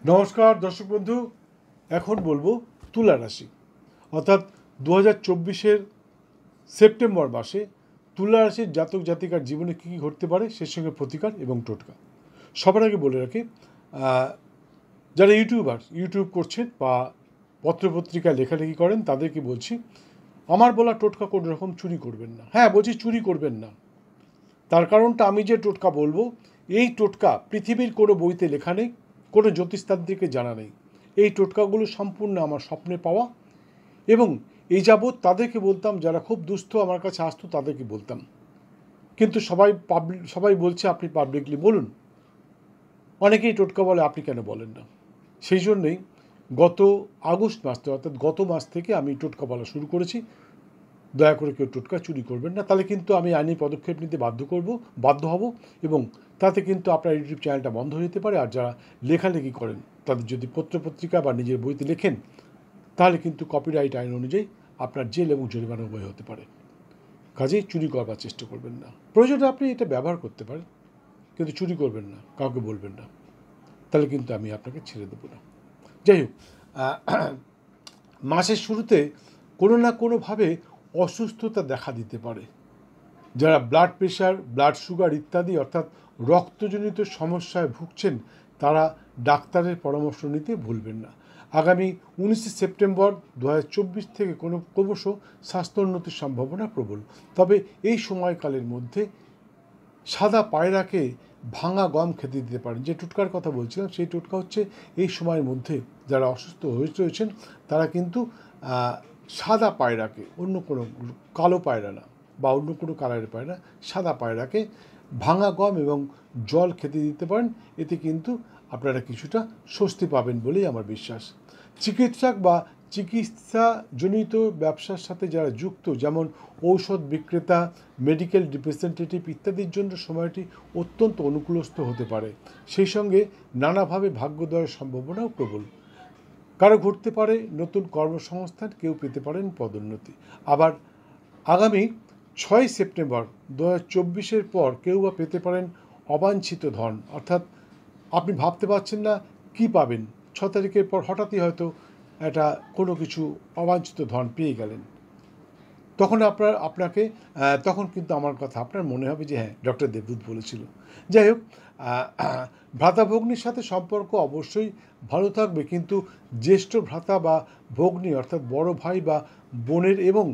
নমস্কার দর্শক বন্ধু, এখন বলবো তুলা রাশি অর্থাৎ 2024-এর সেপ্টেম্বর মাসে তুলা রাশির জাতক জাতিকার জীবনে কী কী ঘটতে পারে সেই সঙ্গে প্রতিকার এবং টোটকা। সবার আগে বলে রাখি, যারা ইউটিউব করছেন বা পত্রপত্রিকায় লেখালেখি করেন তাদেরকে বলছি, আমার বলা টোটকা কোনো রকম চুরি করবেন না। হ্যাঁ, বলছি চুরি করবেন না। তার কারণটা, আমি যে টোটকা বলবো এই টোটকা পৃথিবীর কোনো বইতে লেখা নেই, কোনো জ্যোতিষতান্ত্রিকে জানা নেই। এই টোটকাগুলো সম্পূর্ণ আমার স্বপ্নে পাওয়া, এবং এই যাবৎ তাদেরকে বলতাম যারা খুব দুস্থ আমার কাছে আসতো, তাদেরকে বলতাম। কিন্তু সবাই বলছে আপনি পাবলিকলি বলুন। অনেকেই টোটকা বলে, আপনি কেন বলেন না? সেই জন্যেই গত আগস্ট মাস থেকে, অর্থাৎ গত মাস থেকে আমি টোটকা বলা শুরু করেছি। দয়া করে কেউ টোটকা চুরি করবেন না, তাহলে কিন্তু আমি আইনি পদক্ষেপ নিতে বাধ্য হব, এবং তাতে কিন্তু আপনার ইউটিউব চ্যানেলটা বন্ধ হয়ে যেতে পারে। আর যারা লেখালেখি করেন তাদের যদি পত্রপত্রিকা বা নিজের বইতে লেখেন, তাহলে কিন্তু কপিরাইট আইন অনুযায়ী আপনার জেল এবং জরিমানা উভয় হতে পারে। কাজেই চুরি করবার চেষ্টা করবেন না। প্রয়োজনে আপনি এটা ব্যবহার করতে পারেন, কিন্তু চুরি করবেন না, কাউকে বলবেন না, তাহলে কিন্তু আমি আপনাকে ছেড়ে দেবো না। যাই হোক, মাসের শুরুতে কোনো না কোনোভাবে অসুস্থতা দেখা দিতে পারে। যারা ব্লাড প্রেশার, ব্লাড সুগার ইত্যাদি অর্থাৎ রক্তজনিত সমস্যায় ভুগছেন, তারা ডাক্তারের পরামর্শ নিতে ভুলবেন না। আগামী 19 সেপ্টেম্বর 2024 থেকে ক্রমশ স্বাস্থ্যোন্নতির সম্ভাবনা প্রবল। তবে এই সময়কালের মধ্যে সাদা পায়রাকে ভাঙা গম খেতে দিতে পারেন। যে টোটকার কথা বলছিলাম সেই টোটকা হচ্ছে, এই সময়ের মধ্যে যারা অসুস্থ হয়ে রয়েছেন তারা কিন্তু সাদা পায়রাকে, অন্য কোনো কালো পায়রা না বা অন্য কোনো কালারের পায়রা, সাদা পায়রাকে ভাঙা গম এবং জল খেতে দিতে পারেন। এতে কিন্তু আপনারা কিছুটা স্বস্তি পাবেন বলেই আমার বিশ্বাস। চিকিৎসক বা চিকিৎসাজনিত ব্যবসার সাথে যারা যুক্ত, যেমন ঔষধ বিক্রেতা, মেডিকেল রিপ্রেজেন্টেটিভ ইত্যাদির জন্য সময়টি অত্যন্ত অনুকূলস্থ হতে পারে। সেই সঙ্গে নানাভাবে ভাগ্যোদয়ের সম্ভাবনাও প্রবল। কারো ঘটতে পারে নতুন কর্মসংস্থান, কেউ পেতে পারেন পদোন্নতি। আবার আগামী 6 সেপ্টেম্বর 2024-এর পর কেউ বা পেতে পারেন অবাঞ্ছিত ধন, অর্থাৎ আপনি ভাবতে পারছেন না কি পাবেন। 6 তারিখের পর হঠাৎই হয়তো একটা কোনো কিছু অবাঞ্ছিত ধন পেয়ে গেলেন। তখন তখন কিন্তু আমার কথা আপনার মনে হবে যে হ্যাঁ, ডক্টর দেবদূত বলেছিল। যাই হোক, ভ্রাতা-ভগ্নীর সাথে সম্পর্ক অবশ্যই ভালো থাকবে, কিন্তু জ্যেষ্ঠ ভ্রাতা বা ভগ্নী অর্থাৎ বড় ভাই বা বোনের এবং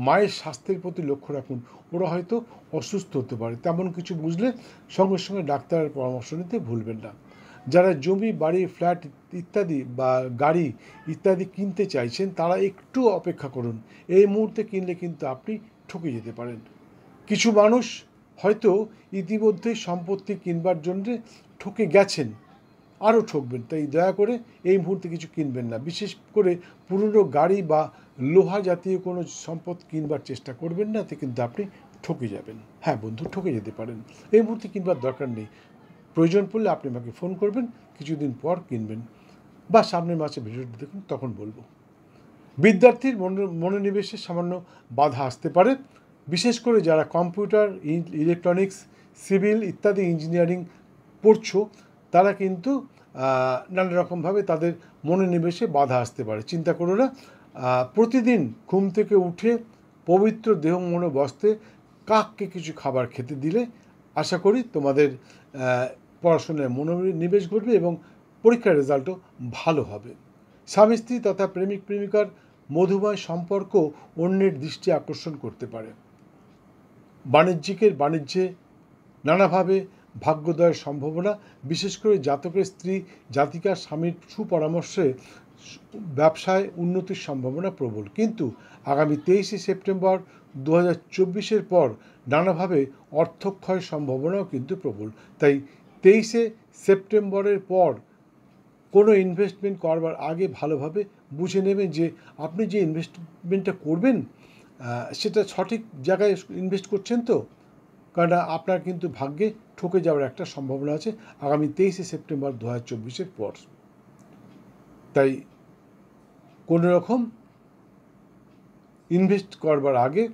মায়ের স্বাস্থ্যের প্রতি লক্ষ্য রাখুন। ওরা হয়তো অসুস্থ হতে পারে, তেমন কিছু বুঝলে সঙ্গে সঙ্গে ডাক্তারের পরামর্শ নিতে ভুলবেন না। যারা জমি, বাড়ি, ফ্ল্যাট ইত্যাদি বা গাড়ি ইত্যাদি কিনতে চাইছেন, তারা একটু অপেক্ষা করুন। এই মুহূর্তে কিনলে কিন্তু আপনি ঠকে যেতে পারেন। কিছু মানুষ হয়তো ইতিমধ্যেই সম্পত্তি কিনবার জন্যে ঠকে গেছেন, আরও ঠকবেন। তাই দয়া করে এই মুহূর্তে কিছু কিনবেন না। বিশেষ করে পুরনো গাড়ি বা লোহা জাতীয় কোনো সম্পদ কিনবার চেষ্টা করবেন না, এতে কিন্তু আপনি ঠকে যাবেন। হ্যাঁ বন্ধু, ঠকে যেতে পারেন। এই মুহূর্তে কিনবার দরকার নেই। প্রয়োজন পড়লে আপনি আমাকে ফোন করবেন, কিছুদিন পর কিনবেন, বা সামনের মাসে ভিডিওটি দেখুন, তখন বলবো। বিদ্যার্থীর মনোনিবেশে সামান্য বাধা আসতে পারে। বিশেষ করে যারা কম্পিউটার, ইলেকট্রনিক্স, সিভিল ইত্যাদি ইঞ্জিনিয়ারিং পড়ছো, তারা কিন্তু নানা রকমভাবে তাদের মনোনিবেশে বাধা আসতে পারে। চিন্তা করো না। প্রতিদিন ঘুম থেকে উঠে পবিত্র দেহ মনো বস্তে কাককে কিছু খাবার খেতে দিলে আশা করি তোমাদের পড়াশোনায় মনোনিবেশ ঘটবে এবং পরীক্ষার রেজাল্টও ভালো হবে। স্বামী স্ত্রী তথা প্রেমিক প্রেমিকার মধুময় সম্পর্ক অন্যের দৃষ্টি আকর্ষণ করতে পারে। বাণিজ্যে নানাভাবে ভাগ্যোদয়ের সম্ভাবনা, বিশেষ করে জাতকের স্ত্রী জাতিকার স্বামীর সুপরামর্শে ব্যবসায় উন্নতির সম্ভাবনা প্রবল। কিন্তু আগামী 23 সেপ্টেম্বর 2024-এর পর নানাভাবে অর্থক্ষয়ের সম্ভাবনাও কিন্তু প্রবল। তাই 23 সেপ্টেম্বরের পর কোনো ইনভেস্টমেন্ট করবার আগে ভালোভাবে বুঝে নেবেন যে আপনি যে ইনভেস্টমেন্টটা করবেন সেটা সঠিক জায়গায় ইনভেস্ট করছেন তো। কারণ আপনার কিন্তু ভাগ্যে ঠকে যাওয়ার একটা সম্ভাবনা আছে আগামী 23 সেপ্টেম্বর 2024-এর পর। তাই কোনো রকম ইনভেস্ট করবার আগে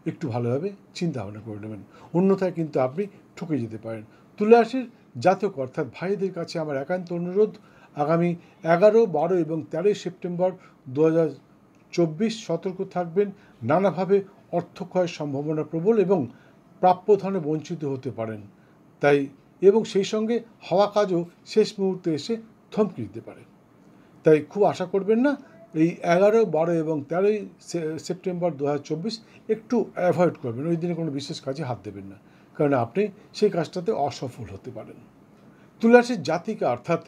একটু ভালোভাবে চিন্তা ভাবনা করে নেবেন, অন্যথায় কিন্তু আপনি ঠকে যেতে পারেন। তুলা রাশির জাতক অর্থাৎ ভাইদের কাছে আমার একান্ত অনুরোধ, আগামী 11, 12 এবং 13 সেপ্টেম্বর 2024 সতর্ক থাকবেন। নানাভাবে অর্থক্ষয়ের সম্ভাবনা প্রবল এবং প্রাপ্যধনে বঞ্চিত হতে পারেন। তাই এবং সেই সঙ্গে হওয়া কাজও শেষ মুহূর্তে এসে থমকে দিতে পারে। তাই খুব আশা করবেন না। এই 11, 12 এবং 13 সেপ্টেম্বর 2024 একটু অ্যাভয়েড করবেন। ওই দিনে কোনো বিশেষ কাজে হাত দেবেন না, কারণ আপনি সেই কাজটাতে অসফল হতে পারেন। তুলা রাশির জাতিকা অর্থাৎ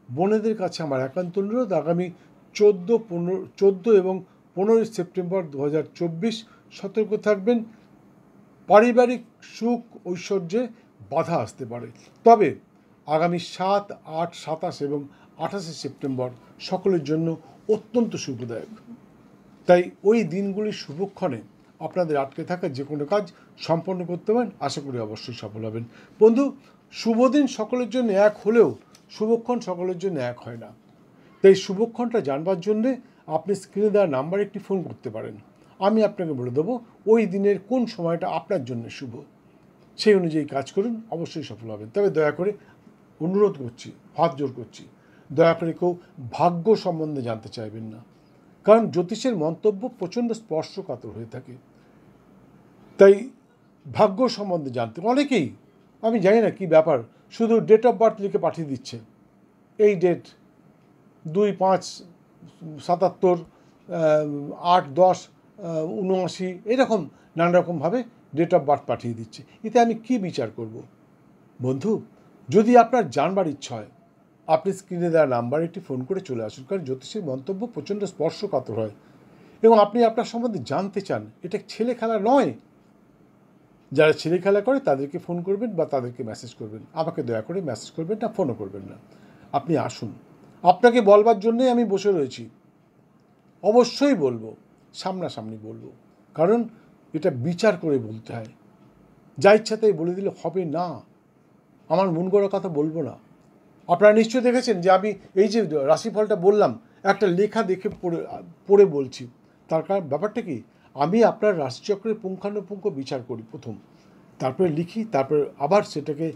বোনেদের কাছে আমার একান্ত অনুরোধ, আগামী 14 এবং 15 সেপ্টেম্বর 2024 সতর্ক থাকবেন। পারিবারিক সুখ ঐশ্বর্যে বাধা আসতে পারে। তবে আগামী 7, 8, 27 এবং 28 সেপ্টেম্বর সকলের জন্য অত্যন্ত শুভদায়ক। তাই ওই দিনগুলির শুভক্ষণে আপনাদের আটকে থাকা যে কোনো কাজ সম্পন্ন করতে পারেন, আশা করি অবশ্যই সফল হবেন। বন্ধু, শুভদিন সকলের জন্য এক হলেও শুভক্ষণ সকলের জন্য এক হয় না। তাই শুভক্ষণটা জানবার জন্যে আপনি স্ক্রিনে দেওয়া নাম্বারে একটি ফোন করতে পারেন। আমি আপনাকে বলে দেবো ওই দিনের কোন সময়টা আপনার জন্য শুভ। সেই অনুযায়ী কাজ করুন, অবশ্যই সফল হবেন। তবে দয়া করে অনুরোধ করছি, হাত জোর করছি, দয়া করে কেউ ভাগ্য সম্বন্ধে জানতে চাইবেন না, কারণ জ্যোতিষের মন্তব্য প্রচণ্ড স্পর্শকাতর হয়ে থাকে। তাই ভাগ্য সম্বন্ধে জানতে অনেকেই, আমি জানি না কী ব্যাপার, শুধু ডেট অফ বার্থ লিখে পাঠিয়ে দিচ্ছে। এই ডেট 2-5-77, 8-10, 79, এরকম নানা রকমভাবে ডেট অফ বার্থ পাঠিয়ে দিচ্ছে। এতে আমি কি বিচার করব? বন্ধু, যদি আপনার জানবার ইচ্ছা হয়, আপনি স্ক্রিনে দেওয়া নাম্বারে একটি ফোন করে চলে আসুন, কারণ জ্যোতিষের মন্তব্য প্রচণ্ড স্পর্শকাতর হয় এবং আপনি আপনার সম্বন্ধে জানতে চান। এটা ছেলে খেলা নয়। যারা ছেলে খেলা করে তাদেরকে ফোন করবেন বা তাদেরকে মেসেজ করবেন। আমাকে দয়া করে মেসেজ করবেন না, ফোনও করবেন না। আপনি আসুন, আপনাকে বলবার জন্যই আমি বসে রয়েছি। অবশ্যই বলবো, সামনাসামনি বলবো, কারণ এটা বিচার করে বলতে হয়। যা ইচ্ছা তাই বলে দিলে হবে না। আমার মন গড়া কথা বলবো না। আপনারা নিশ্চয়ই দেখেছেন যে আমি এই যে রাশিফলটা বললাম, একটা লেখা দেখে পড়ে বলছি। তার কারণ ব্যাপারটা কি, আমি আপনার রাশিচক্রের পুঙ্খানুপুঙ্খ বিচার করি প্রথম, তারপরে লিখি, তারপরে আবার সেটাকে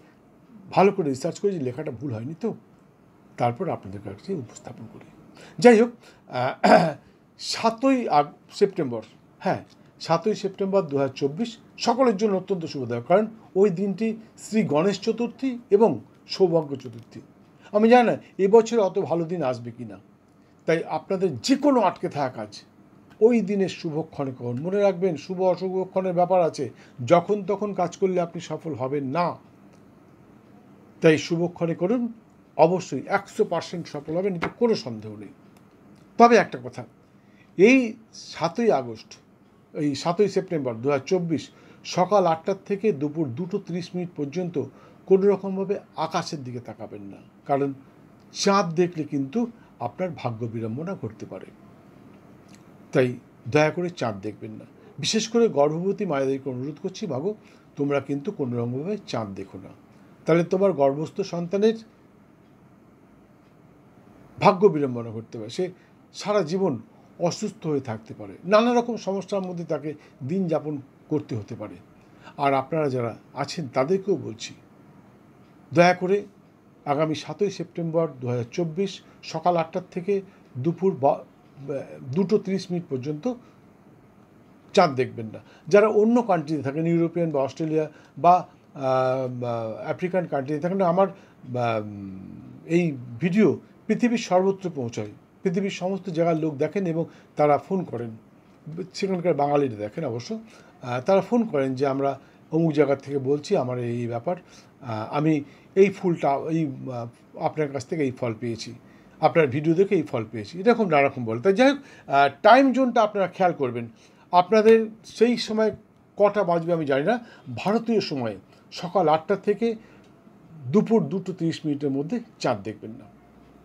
ভালো করে রিসার্চ করি যে লেখাটা ভুল হয়নি তো, তারপর আপনাদের কাছে উপস্থাপন করি। যাই হোক, 7ই সেপ্টেম্বর, হ্যাঁ 7ই সেপ্টেম্বর 2024 সকলের জন্য অত্যন্ত শুভদায়ক, কারণ ওই দিনটি শ্রী গণেশ চতুর্থী এবং সৌভাগ্য চতুর্থী। আমি জানি না এবছর অত ভালো দিন আসবে কি না, তাই আপনাদের যে কোনো আটকে থাকা কাজ ওই দিনের শুভক্ষণে করুন। মনে রাখবেন, শুভ অশুভক্ষণের ব্যাপার আছে, যখন তখন কাজ করলে আপনি সফল হবেন না। তাই শুভক্ষণে করুন, অবশ্যই 100% সফল হবেন, এতে কোনো সন্দেহ নেই। তবে একটা কথা, এই 7ই সেপ্টেম্বর 2024 সকাল 8টা থেকে দুপুর 2:30 পর্যন্ত কোনো রকমভাবে আকাশের দিকে তাকাবেন না, কারণ চাঁদ দেখলে কিন্তু আপনার ভাগ্য বিড়ম্বনা ঘটতে পারে। তাই দয়া করে চাঁদ দেখবেন না। বিশেষ করে গর্ভবতী মায়েদেরকে অনুরোধ করছি, ভাগো তোমরা কিন্তু কোনো রকমভাবে চাঁদ দেখো না, তাহলে তোমার গর্ভস্থ সন্তানের ভাগ্য বিড়ম্বনা ঘটতে পারে। সে সারা জীবন অসুস্থ হয়ে থাকতে পারে, নানা রকম সমস্যার মধ্যে তাকে দিন যাপন করতে হতে পারে। আর আপনারা যারা আছেন তাদেরকেও বলছি, দয়া করে আগামী 7ই সেপ্টেম্বর 2024 সকাল 8টা থেকে দুপুর 2:30 পর্যন্ত চাঁদ দেখবেন না। যারা অন্য কান্ট্রিতে থাকেন, ইউরোপিয়ান বা অস্ট্রেলিয়া বা আফ্রিকান কান্ট্রিতে থাকেন, আমার এই ভিডিও পৃথিবীর সর্বত্র পৌঁছায়, পৃথিবীর সমস্ত জায়গার লোক দেখেন এবং তারা ফোন করেন, সেখানকার বাঙালিরা দেখেন অবশ্য, তারা ফোন করেন যে আমরা অমুক জায়গার থেকে বলছি, আমার এই ব্যাপার, আমি এই ফুলটা আপনার কাছ থেকে এই ফল পেয়েছি, আপনার ভিডিও দেখে এই ফল পেয়েছি, এরকম নানারকম বলে। তাই যাই হোক, টাইম জোনটা আপনারা খেয়াল করবেন। আপনাদের সেই সময় কটা বাজবে আমি জানি না, ভারতীয় সময়ে সকাল 8টা থেকে দুপুর 2:30 মধ্যে চাঁদ দেখবেন না,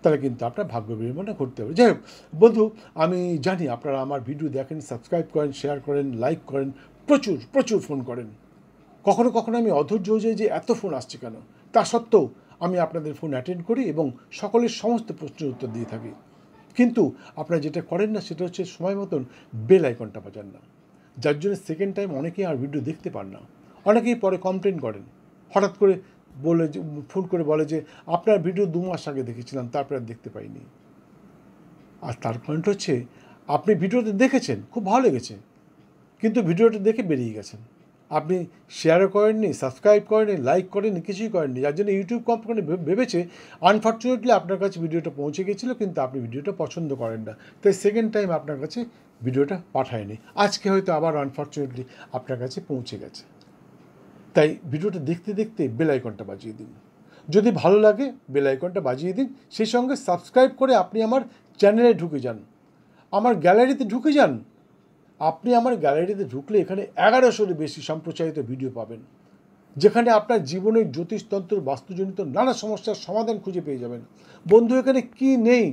তাহলে কিন্তু আপনার ভাগ্য বিড়ম্বনা ঘটতে হবে। যাই হোক বন্ধু, আমি জানি আপনারা আমার ভিডিও দেখেন, সাবস্ক্রাইব করেন, শেয়ার করেন, লাইক করেন, প্রচুর প্রচুর ফোন করেন। কখনো কখনো আমি অধৈর্য হয়ে যাই যে এত ফোন আসছে কেন, তা সত্ত্বেও আমি আপনাদের ফোন অ্যাটেন্ড করি এবং সকলের সমস্ত প্রশ্নের উত্তর দিয়ে থাকি। কিন্তু আপনারা যেটা করেন না সেটা হচ্ছে সময় মতন বেল আইকনটা বাজান না, যার জন্য সেকেন্ড টাইম অনেকেই আর ভিডিও দেখতে পান না। অনেকেই পরে কমপ্লেন করেন, হঠাৎ করে বলে যে ফোন করে বলে যে আপনার ভিডিও 2 মাস আগে দেখেছিলাম, তারপরে আর দেখতে পাইনি। আর তার পয়েন্ট হচ্ছে আপনি ভিডিওটা দেখেছেন, খুব ভালো লেগেছে, কিন্তু ভিডিওটা দেখে বেরিয়ে গেছেন, আপনি শেয়ারও করেননি, সাবস্ক্রাইব করেননি, লাইক করেননি, কিছুই করেননি, যার জন্য ইউটিউব কোম্পানি ভেবেছে আনফর্চুনেটলি আপনার কাছে ভিডিওটা পৌঁছে গেছিলো, কিন্তু আপনি ভিডিওটা পছন্দ করেন না, তাই সেকেন্ড টাইম আপনার কাছে ভিডিওটা পাঠায়নি। আজকে হয়তো আবার আনফর্চুনেটলি আপনার কাছে পৌঁছে গেছে। তাই ভিডিওটা দেখতে দেখতে বেল আইকনটা বাজিয়ে দিন, যদি ভালো লাগে বেল আইকনটা বাজিয়ে দিন, সেই সঙ্গে সাবস্ক্রাইব করে আপনি আমার চ্যানেলে ঢুকে যান, আমার গ্যালারিতে ঢুকে যান। আপনি আমার গ্যালারিতে ঢুকলে এখানে 1100-এর বেশি সম্প্রচারিত ভিডিও পাবেন, যেখানে আপনার জীবনের জ্যোতিষতন্ত্র, বাস্তুজনিত নানা সমস্যার সমাধান খুঁজে পেয়ে যাবেন। বন্ধু, এখানে কি নেই?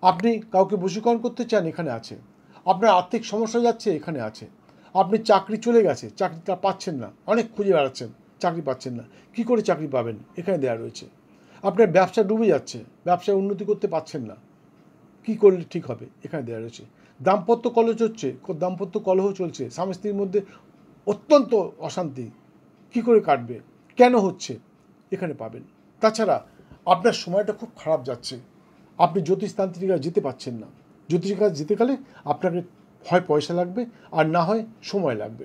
আপনি কাউকে বশীকরণ করতে চান, এখানে আছে। আপনার আর্থিক সমস্যা যাচ্ছে, এখানে আছে। আপনি চাকরি চলে গেছে, চাকরিটা পাচ্ছেন না, অনেক খুঁজে বেড়াচ্ছেন, চাকরি পাচ্ছেন না, কি করে চাকরি পাবেন, এখানে দেওয়া রয়েছে। আপনার ব্যবসা ডুবে যাচ্ছে, ব্যবসায় উন্নতি করতে পারছেন না, কি করলে ঠিক হবে, এখানে দেওয়া রয়েছে। দাম্পত্য কলহ চলছে, স্বামী স্ত্রীর মধ্যে অত্যন্ত অশান্তি, কি করে কাটবে, কেন হচ্ছে, এখানে পাবেন। তাছাড়া আপনার সময়টা খুব খারাপ যাচ্ছে, আপনি জ্যোতিষতান্ত্রিকা যেতে পারছেন না, জ্যোতিষের কাছে যেতে গেলে আপনাকে হয় পয়সা লাগবে আর না হয় সময় লাগবে,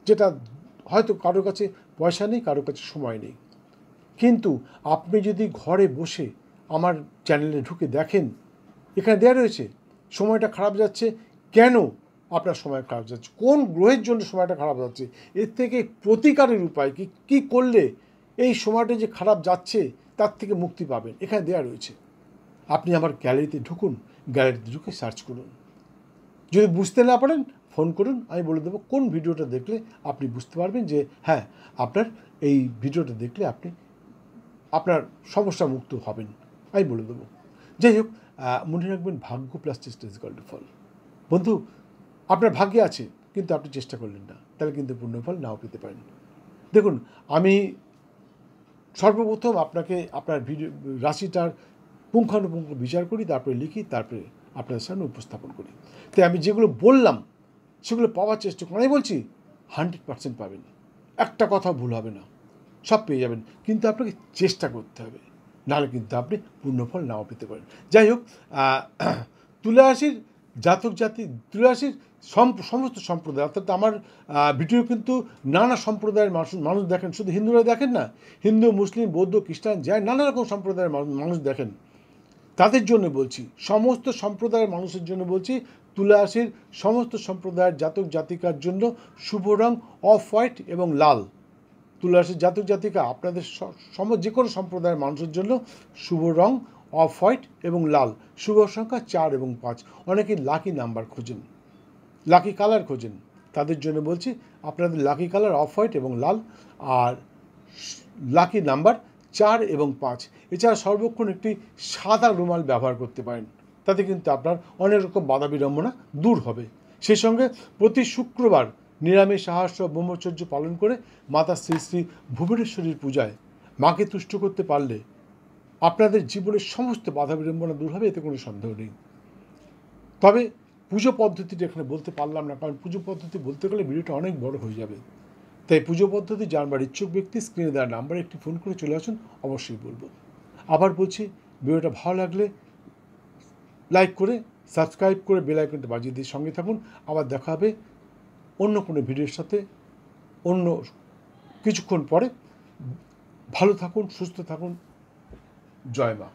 যেটা হয়তো কারোর কাছে পয়সা নেই, কারোর কাছে সময় নেই। কিন্তু আপনি যদি ঘরে বসে আমার চ্যানেলে ঢুকে দেখেন, এখানে দেওয়া রয়েছে সময়টা খারাপ যাচ্ছে, কেন আপনার সময় খারাপ যাচ্ছে, কোন গ্রহের জন্য সময়টা খারাপ যাচ্ছে, এর থেকে প্রতিকারের উপায় কি করলে এই সময়টা যে খারাপ যাচ্ছে তার থেকে মুক্তি পাবেন, এখানে দেওয়া রয়েছে। আপনি আমার গ্যালারিতে ঢুকুন, গ্যালারিতে ঢুকে সার্চ করুন, যদি বুঝতে না পারেন ফোন করুন, আমি বলে দেবো কোন ভিডিওটা দেখলে আপনি বুঝতে পারবেন যে হ্যাঁ আপনার এই ভিডিওটা দেখলে আপনি আপনার সমস্যা মুক্ত হবেন, আমি বলে দেবো। যাই হোক, মনে রাখবেন ভাগ্য প্লাস চেষ্টা ইজ ইকুয়াল টু ফল। বন্ধু, আপনার ভাগ্যে আছে কিন্তু আপনি চেষ্টা করলেন না, তাহলে কিন্তু পূর্ণফল নাও পেতে পারেন। দেখুন, আমি সর্বপ্রথম আপনাকে আপনার ভিডিও রাশিটার পুঙ্খানুপুঙ্খ বিচার করি, তারপরে লিখি, তারপরে আপনাদের সামনে উপস্থাপন করি। তাই আমি যেগুলো বললাম সেগুলো পাওয়ার চেষ্টা করি, আমি বলছি 100% পাবেন, একটা কথা ভুল হবে না, সব পেয়ে যাবেন, কিন্তু আপনাকে চেষ্টা করতে হবে, নাহলে কিন্তু আপনি পূর্ণফল নাও পেতে পারেন। যাই হোক, তুলা রাশির জাতক জাতি, তুলা রাশির সমস্ত সম্প্রদায়, অর্থাৎ আমার ভিডিও কিন্তু নানা সম্প্রদায়ের মানুষ দেখেন, শুধু হিন্দুরা দেখেন না, হিন্দু, মুসলিম, বৌদ্ধ, খ্রিস্টান, জৈন, নানা রকম সম্প্রদায়ের মানুষ দেখেন, তাদের জন্য বলছি, সমস্ত সম্প্রদায়ের মানুষের জন্য বলছি। তুলা রাশির সমস্ত সম্প্রদায়ের জাতক জাতিকার জন্য শুভ রং অফ হোয়াইট এবং লাল। তুলা রাশির জাতক জাতিকা, আপনাদের যে কোনো সম্প্রদায়ের মানুষের জন্য শুভ রং অফ হোয়াইট এবং লাল, শুভ সংখ্যা 4 এবং 5। অনেকে লাকি নাম্বার খোঁজেন, লাকি কালার খোঁজেন, তাদের জন্য বলছি আপনাদের লাকি কালার অফ হোয়াইট এবং লাল, আর লাকি নাম্বার 4 এবং 5। এছাড়া সর্বক্ষণ একটি সাদা রুমাল ব্যবহার করতে পারেন, তাতে কিন্তু আপনার অনেক রকম বাধা বিড়ম্বনা দূর হবে। সেই সঙ্গে প্রতি শুক্রবার নিরামিষ আহার ব্রহ্মচর্য পালন করে মাতা শ্রী শ্রী ভুবনেশ্বরীর পূজায় মাকে তুষ্ট করতে পারলে আপনাদের জীবনের সমস্ত বাধা বিড়ম্বনা দূর হবে, এতে কোনো সন্দেহ নেই। তবে পুজো পদ্ধতিটা এখানে বলতে পারলাম না, কারণ পুজো পদ্ধতি বলতে গেলে ভিডিওটা অনেক বড় হয়ে যাবে। তাই পুজো পদ্ধতি জানবার ইচ্ছুক ব্যক্তি স্ক্রিনে দেওয়ার নাম্বারে একটি ফোন করে চলে আসুন, অবশ্যই বলবো। আবার বলছি, ভিডিওটা ভালো লাগলে লাইক করে, সাবস্ক্রাইব করে বেল আইকনটা বাজিয়ে দিয়ে সঙ্গে থাকুন। আবার দেখা হবে অন্য কোনো ভিডিওর সাথে অন্য কিছুক্ষণ পরে। ভালো থাকুন, সুস্থ থাকুন, জয় মা।